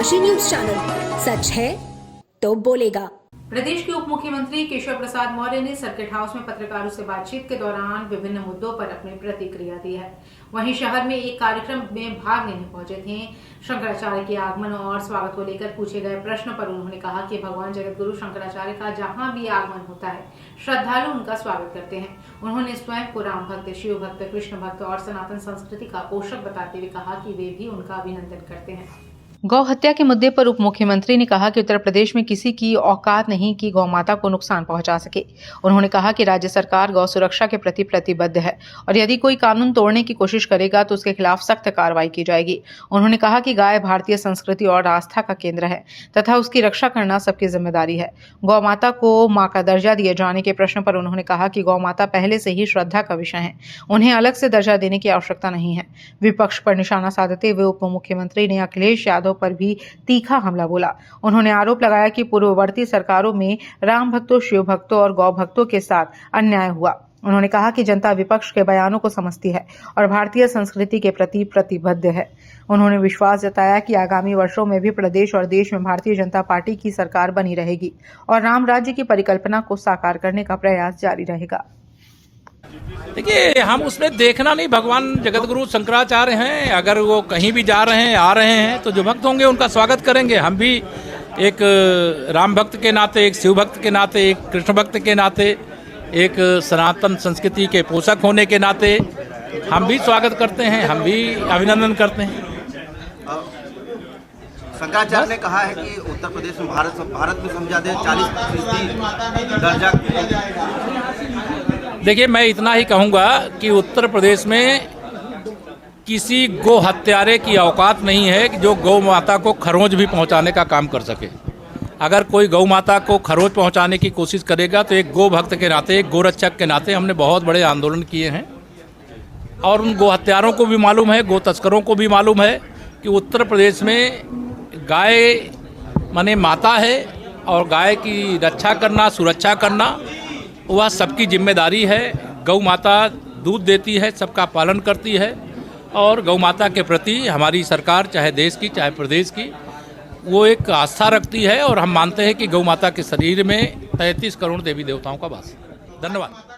Kashi news channel, सच है तो बोलेगा। प्रदेश के उप मुख्यमंत्री केशव प्रसाद मौर्य ने सर्किट हाउस में पत्रकारों से बातचीत के दौरान विभिन्न मुद्दों पर अपनी प्रतिक्रिया दी है। वहीं शहर में एक कार्यक्रम में भाग लेने पहुंचे थे। शंकराचार्य के आगमन और स्वागत को लेकर पूछे गए प्रश्न पर उन्होंने कहा कि भगवान जगतगुरु शंकराचार्य का जहां भी आगमन होता है, श्रद्धालु उनका स्वागत करते हैं। उन्होंने स्वयं को राम भक्त, शिव भक्त, कृष्ण भक्त और सनातन संस्कृति का पोषक बताते हुए कहा कि वे भी उनका अभिनंदन करते हैं। गौ हत्या के मुद्दे पर उप मुख्यमंत्री ने कहा कि उत्तर प्रदेश में किसी की औकात नहीं कि गौ माता को नुकसान पहुंचा सके। उन्होंने कहा कि राज्य सरकार गौ सुरक्षा के प्रति प्रतिबद्ध है और यदि कोई कानून तोड़ने की कोशिश करेगा तो उसके खिलाफ सख्त कार्रवाई की जाएगी। उन्होंने कहा कि गाय भारतीय संस्कृति और आस्था का केंद्र है तथा उसकी रक्षा करना सबकी जिम्मेदारी है। गौ माता को मां का दर्जा दिए जाने के प्रश्न पर उन्होंने कहा कि गौ माता पहले से ही श्रद्धा का विषय है, उन्हें अलग से दर्जा देने की आवश्यकता नहीं है। विपक्ष पर निशाना साधते हुए उप मुख्यमंत्री ने अखिलेश यादव पर भी तीखा हमला बोला। उन्होंने आरोप लगाया कि पूर्ववर्ती सरकारों में राम भक्तों, शिव भक्तों और गौ भक्तों के साथ अन्याय हुआ। उन्होंने कहा कि जनता विपक्ष के बयानों को समझती है और भारतीय संस्कृति के प्रति प्रतिबद्ध है। उन्होंने विश्वास जताया कि आगामी वर्षों में भी प्रदेश और देश में भारतीय जनता पार्टी की सरकार बनी रहेगी और राम राज्य की परिकल्पना को साकार करने का प्रयास जारी रहेगा। देखिए, हम उसमें देखना नहीं, भगवान जगतगुरु शंकराचार्य हैं। अगर वो कहीं भी जा रहे हैं, आ रहे हैं, तो जो भक्त होंगे उनका स्वागत करेंगे। हम भी एक राम भक्त के नाते, एक शिव भक्त के नाते, एक कृष्ण भक्त के नाते, एक सनातन संस्कृति के पोषक होने के नाते हम भी स्वागत करते हैं, हम भी अभिनंदन करते हैं। शंकराचार्य ने कहा है कि उत्तर प्रदेश में भारत में समझा दे 40% दर्जा। देखिए, मैं इतना ही कहूँगा कि उत्तर प्रदेश में किसी गौ हत्यारे की औकात नहीं है कि जो गौ माता को खरोंच भी पहुँचाने का काम कर सके। अगर कोई गौ माता को खरोंच पहुँचाने की कोशिश करेगा तो एक गौ भक्त के नाते, एक गोरक्षक के नाते हमने बहुत बड़े आंदोलन किए हैं और उन गौ हत्यारों को भी मालूम है, गौ तस्करों को भी मालूम है कि उत्तर प्रदेश में गाय माने माता है और गाय की रक्षा करना, सुरक्षा करना वह सबकी जिम्मेदारी है। गौ माता दूध देती है, सबका पालन करती है और गौ माता के प्रति हमारी सरकार, चाहे देश की चाहे प्रदेश की, वो एक आस्था रखती है और हम मानते हैं कि गौ माता के शरीर में 33 करोड़ देवी देवताओं का वास है। धन्यवाद।